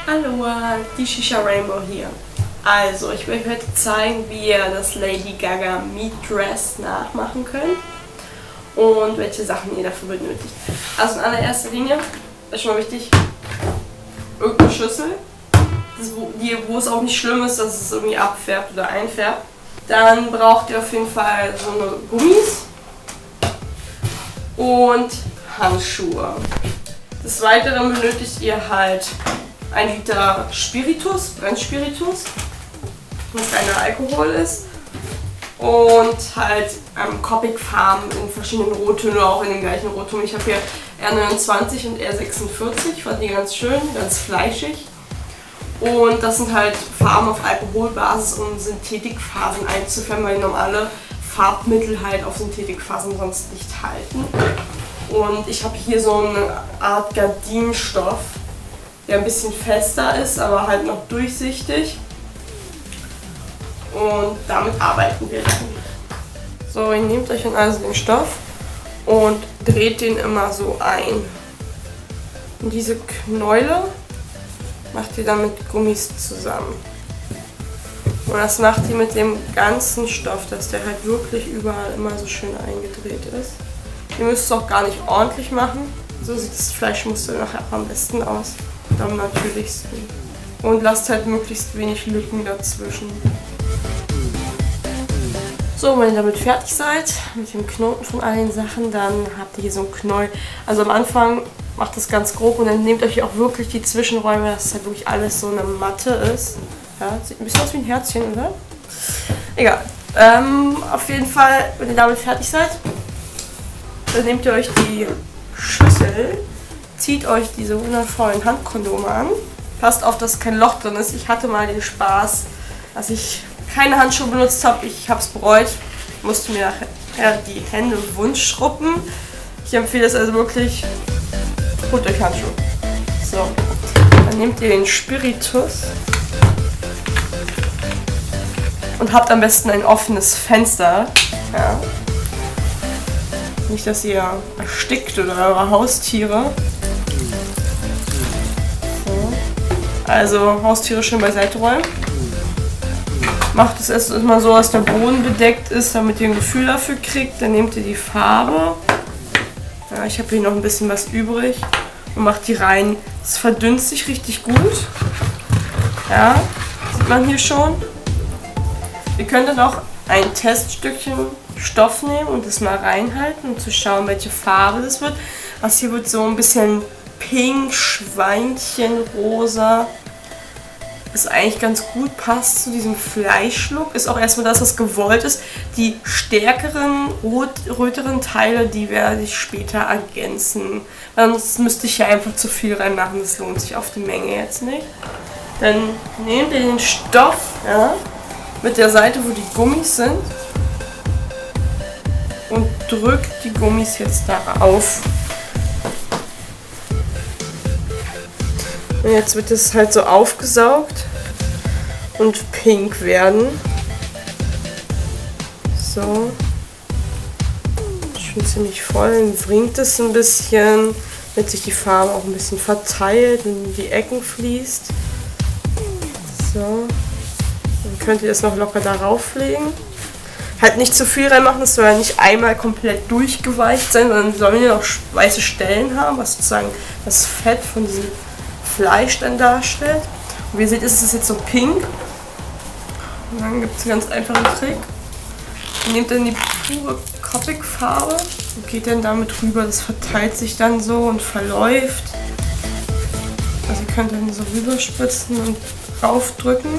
Hallo, die Shisha Rainbow hier. Also, ich will euch heute zeigen, wie ihr das Lady Gaga Meat Dress nachmachen könnt und welche Sachen ihr dafür benötigt. Also in allererster Linie ist schon mal wichtig, irgendeine Schüssel, wo es auch nicht schlimm ist, dass es irgendwie abfärbt oder einfärbt. Dann braucht ihr auf jeden Fall so eine Gummis und Handschuhe. Des Weiteren benötigt ihr halt 1 Liter Spiritus, Brennspiritus, was keiner Alkohol ist, und halt Copic-Farben in verschiedenen Rottönen oder auch in den gleichen Rottönen. Ich habe hier R29 und R46, ich fand die ganz schön, ganz fleischig. Und das sind halt Farben auf Alkoholbasis, um Synthetikphasen einzufärben, weil normale Farbmittel halt auf Synthetikphasen sonst nicht halten. Und ich habe hier so eine Art Gardinenstoff, der ein bisschen fester ist, aber halt noch durchsichtig. Und damit arbeiten wir dann. So, ihr nehmt euch dann also den Stoff und dreht den immer so ein. Und diese Knäule macht ihr dann mit Gummis zusammen. Und das macht ihr mit dem ganzen Stoff, dass der halt wirklich überall immer so schön eingedreht ist. Ihr müsst es auch gar nicht ordentlich machen. So sieht das Fleischmuster nachher am besten aus. Am natürlichsten. Und lasst halt möglichst wenig Lücken dazwischen. So, wenn ihr damit fertig seid, mit dem Knoten von allen Sachen, dann habt ihr hier so einen Knäuel. Also am Anfang macht das ganz grob und dann nehmt euch auch wirklich die Zwischenräume, dass halt wirklich alles so eine Matte ist. Ja, sieht ein bisschen aus wie ein Herzchen, oder? Egal. Auf jeden Fall, wenn ihr damit fertig seid, dann nehmt ihr euch die Schüssel, zieht euch diese wundervollen Handkondome an. Passt auf, dass kein Loch drin ist. Ich hatte mal den Spaß, dass ich keine Handschuhe benutzt habe. Ich habe es bereut. Musste mir nachher die Hände wund schruppen. Ich empfehle es also wirklich. Holt euch Handschuhe. So. Dann nehmt ihr den Spiritus und habt am besten ein offenes Fenster. Ja. Nicht, dass ihr erstickt oder eure Haustiere. So. Also Haustiere schön beiseite räumen. Macht es erst mal so, dass der Boden bedeckt ist, damit ihr ein Gefühl dafür kriegt. Dann nehmt ihr die Farbe. Ja, ich habe hier noch ein bisschen was übrig. Und macht die rein. Es verdünnt sich richtig gut. Ja, sieht man hier schon. Ihr könnt dann auch ein Teststückchen Stoff nehmen und das mal reinhalten, um zu schauen, welche Farbe das wird. Das hier wird so ein bisschen pink, Schweinchenrosa. Ist eigentlich ganz gut, passt zu diesem Fleischlook. Ist auch erstmal das, was gewollt ist. Die stärkeren, röteren Teile, die werde ich später ergänzen. Sonst müsste ich ja einfach zu viel reinmachen, das lohnt sich auf die Menge jetzt nicht. Dann nehmt ihr den Stoff, ja, mit der Seite, wo die Gummis sind, und drückt die Gummis jetzt darauf. Und jetzt wird es halt so aufgesaugt und pink werden. So. Schon ziemlich voll. Dann bringt es ein bisschen, damit sich die Farbe auch ein bisschen verteilt und in die Ecken fließt. So. Dann könnt ihr das noch locker darauf legen. Halt nicht zu viel reinmachen, das soll ja nicht einmal komplett durchgeweicht sein, sondern sollen ja noch weiße Stellen haben, was sozusagen das Fett von diesem Fleisch dann darstellt. Und wie ihr seht, ist es jetzt so pink. Und dann gibt es einen ganz einfachen Trick. Ihr nehmt dann die pure Copic-Farbe und geht dann damit rüber. Das verteilt sich dann so und verläuft. Also ihr könnt dann so rüberspritzen und raufdrücken.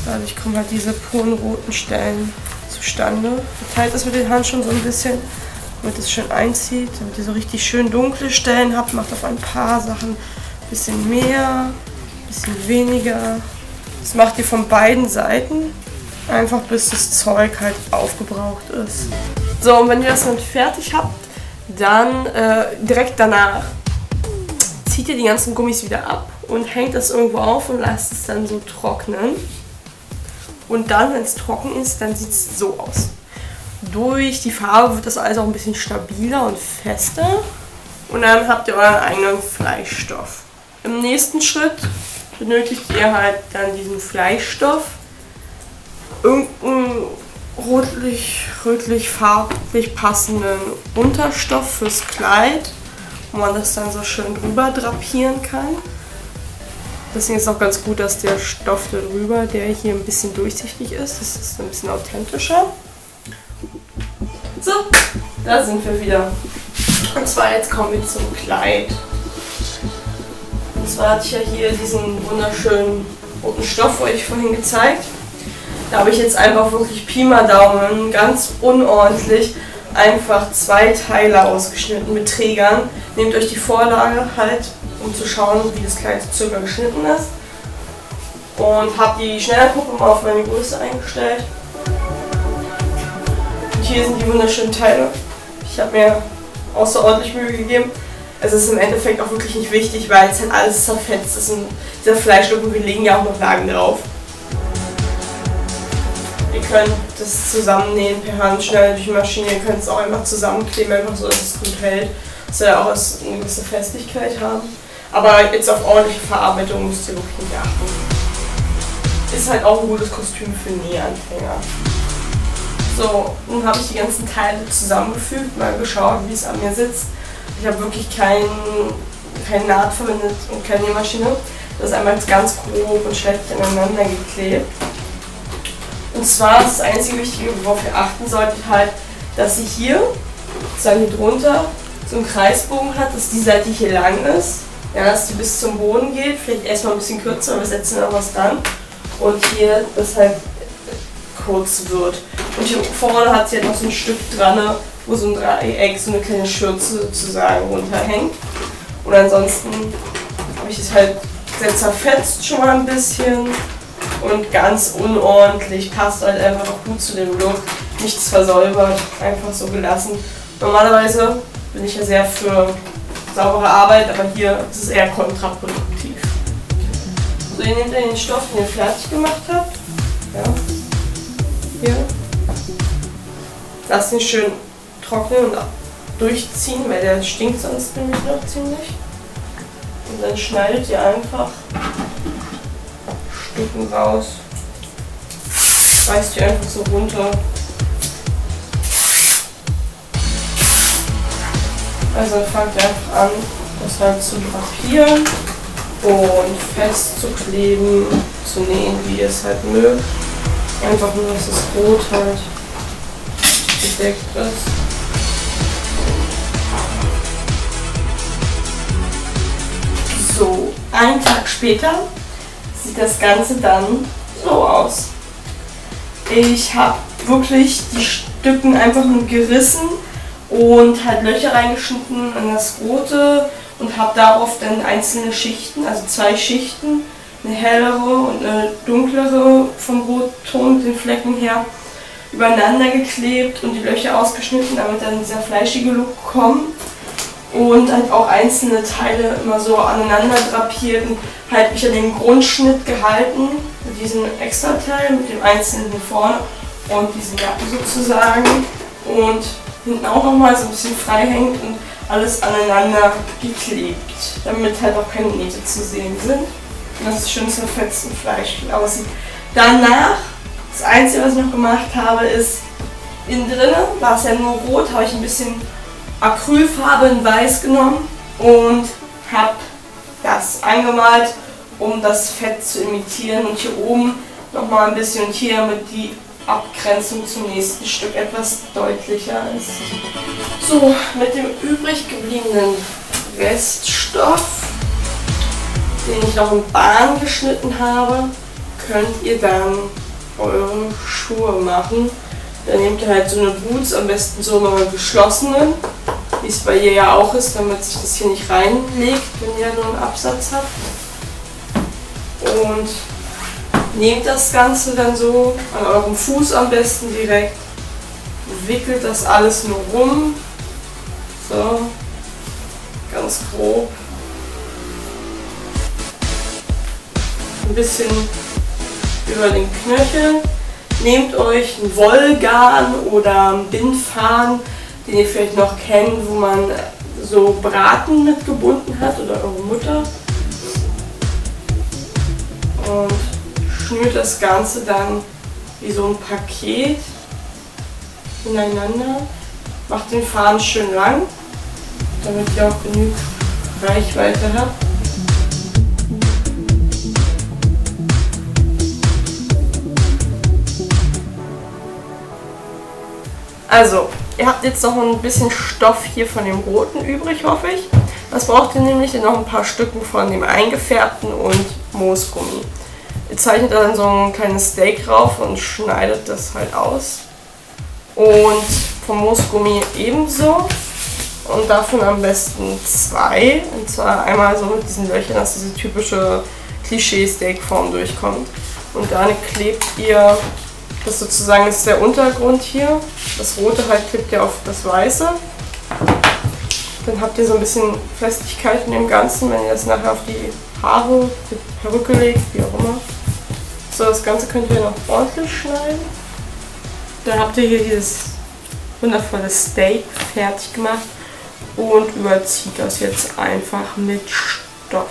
Dadurch kommen halt diese puren roten Stellen zustande. Verteilt das mit den Handschuhen so ein bisschen, damit es schön einzieht, damit ihr so richtig schön dunkle Stellen habt. Macht auf ein paar Sachen ein bisschen mehr, ein bisschen weniger. Das macht ihr von beiden Seiten, einfach bis das Zeug halt aufgebraucht ist. So, und wenn ihr das dann fertig habt, dann direkt danach zieht ihr die ganzen Gummis wieder ab und hängt das irgendwo auf und lasst es dann so trocknen. Und dann, wenn es trocken ist, dann sieht es so aus. Durch die Farbe wird das alles auch ein bisschen stabiler und fester. Und dann habt ihr euren eigenen Fleischstoff. Im nächsten Schritt benötigt ihr halt dann diesen Fleischstoff, irgendeinen rötlich farblich passenden Unterstoff fürs Kleid, wo man das dann so schön drüber drapieren kann. Deswegen ist es auch ganz gut, dass der Stoff darüber, der hier ein bisschen durchsichtig ist, das ist ein bisschen authentischer. So, da sind wir wieder. Und zwar jetzt kommen wir zum Kleid. Und zwar hatte ich ja hier diesen wunderschönen roten Stoff, wo ich vorhin gezeigt. Da habe ich jetzt einfach wirklich Pi mal Daumen, ganz unordentlich, einfach 2 Teile ausgeschnitten mit Trägern. Nehmt euch die Vorlage halt, um zu schauen, wie das Kleid circa geschnitten ist. Und habe die Schnellerpuppe mal auf meine Größe eingestellt. Und hier sind die wunderschönen Teile. Ich habe mir außerordentlich Mühe gegeben. Es ist im Endeffekt auch wirklich nicht wichtig, weil es halt alles zerfetzt ist. Und dieser Fleischstück, wir legen ja auch noch Lagen drauf. Ihr könnt das zusammennähen per Hand, schnell durch die Maschine. Ihr könnt es auch einfach zusammenkleben, einfach so, dass es gut hält. Das soll ja auch eine gewisse Festigkeit haben. Aber jetzt auf ordentliche Verarbeitung müsst ihr wirklich nicht achten. Ist halt auch ein gutes Kostüm für Nähanfänger. So, nun habe ich die ganzen Teile zusammengefügt, mal geschaut, wie es an mir sitzt. Ich habe wirklich keine Naht verwendet und keine Nähmaschine. Das ist einmal ganz grob und schlecht aneinander geklebt. Und zwar ist das einzige Wichtige, worauf ihr achten solltet, halt, dass sie hier, sozusagen hier drunter, so einen Kreisbogen hat, dass die Seite hier lang ist. Ja, dass die bis zum Boden geht, vielleicht erstmal ein bisschen kürzer, aber wir setzen noch was dran. Und hier, das halt kurz wird. Und hier vorne hat sie halt noch so ein Stück dran, wo so ein Dreieck, so eine kleine Schürze sozusagen runterhängt. Und ansonsten habe ich es halt sehr zerfetzt schon mal ein bisschen. Und ganz unordentlich, passt halt einfach auch gut zu dem Look, nichts versäubert, einfach so gelassen. Normalerweise bin ich ja sehr für saubere Arbeit, aber hier ist es eher kontraproduktiv. So, ihr nehmt dann den Stoff, den ihr fertig gemacht habt, ja, hier, lasst ihn schön trocknen und durchziehen, weil der stinkt sonst nämlich noch ziemlich. Und dann schneidet ihr einfach Stücken raus, reißt die einfach so runter. Also fangt ihr einfach an, das halt zu drapieren und festzukleben, zu nähen, wie ihr es halt mögt. Einfach nur, dass das Rot halt gedeckt ist. So, einen Tag später sieht das Ganze dann so aus. Ich habe wirklich die Stücken einfach nur gerissen und halt Löcher reingeschnitten an das Rote und habe darauf dann einzelne Schichten, also 2 Schichten, eine hellere und eine dunklere vom Rotton mit den Flecken her, übereinander geklebt und die Löcher ausgeschnitten, damit dann dieser fleischige Look kommt. Und halt auch einzelne Teile immer so aneinander drapiert und halt mich an den Grundschnitt gehalten, mit diesem Extrateil, mit dem einzelnen hier vorne und diesen Jacken sozusagen. Und hinten auch nochmal so ein bisschen frei hängt und alles aneinander geklebt, damit halt auch keine Nähte zu sehen sind. Und das ist schön zerfetzt und fleischig aussieht. Danach, das Einzige, was ich noch gemacht habe, ist, innen drinnen war es ja nur rot, habe ich ein bisschen Acrylfarbe in Weiß genommen und habe das eingemalt, um das Fett zu imitieren, und hier oben nochmal ein bisschen und hier, damit die Abgrenzung zum nächsten Stück etwas deutlicher ist. So, mit dem übrig gebliebenen Reststoff, den ich noch in Bahn geschnitten habe, könnt ihr dann eure Schuhe machen. Dann nehmt ihr halt so eine Boots, am besten so eine geschlossene, wie es bei ihr ja auch ist, damit sich das hier nicht reinlegt, wenn ihr nur einen Absatz habt. Und nehmt das Ganze dann so an eurem Fuß am besten direkt, wickelt das alles nur rum, so, ganz grob. Ein bisschen über den Knöchel. Nehmt euch einen Wollgarn oder einen Bindfaden, den ihr vielleicht noch kennt, wo man so Braten mitgebunden hat, oder eure Mutter. und schnürt das Ganze dann wie so ein Paket ineinander. Macht den Faden schön lang, damit ihr auch genug Reichweite habt. Also, ihr habt jetzt noch ein bisschen Stoff hier von dem roten übrig, hoffe ich. Das braucht ihr nämlich noch ein paar Stücken von dem eingefärbten und Moosgummi. Ihr zeichnet dann so ein kleines Steak drauf und schneidet das halt aus. Und vom Moosgummi ebenso. Und davon am besten 2. Und zwar einmal so mit diesen Löchern, dass diese typische Klischee-Steak-Form durchkommt. Und dann klebt ihr, das sozusagen ist der Untergrund hier. Das Rote halt klebt ihr auf das Weiße. Dann habt ihr so ein bisschen Festigkeit in dem Ganzen, wenn ihr das nachher auf die Haare mit Perücke legt, wie auch immer. So, das Ganze könnt ihr noch ordentlich schneiden. Dann habt ihr hier dieses wundervolle Steak fertig gemacht und überzieht das jetzt einfach mit Stoff.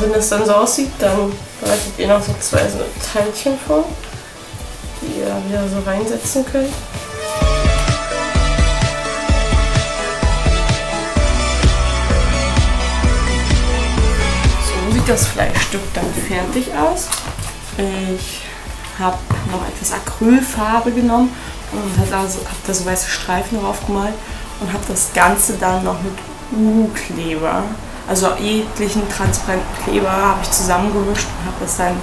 Wenn das dann so aussieht, dann bereitet ihr noch so 2 so Teilchen vor, die ihr wieder so reinsetzen könnt. So sieht das Fleischstück dann fertig aus. Ich habe noch etwas Acrylfarbe genommen und habe da so weiße Streifen drauf gemalt und habe das Ganze dann noch mit Uhu-Kleber, also jeglichen transparenten Kleber, habe ich zusammengemischt und habe das dann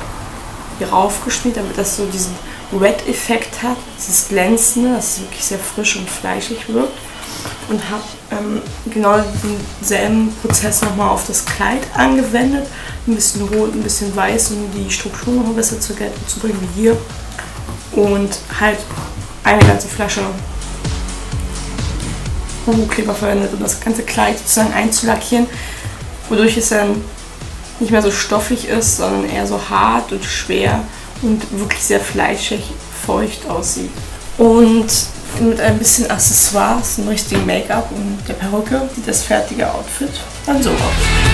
hier raufgeschmiert, damit das so diesen Wet-Effekt hat, dieses Glänzende, dass es wirklich sehr frisch und fleischig wirkt. Und habe genau denselben Prozess nochmal auf das Kleid angewendet. Ein bisschen rot, ein bisschen weiß, um die Struktur noch besser zur Geltung zu bringen wie hier. Und halt eine ganze Flasche Uhu-Kleber verwendet, um das ganze Kleid sozusagen einzulackieren, wodurch es dann nicht mehr so stoffig ist, sondern eher so hart und schwer und wirklich sehr fleischig, feucht aussieht. Und mit ein bisschen Accessoires, einem richtigen Make-up und der Perücke sieht das fertige Outfit dann so aus.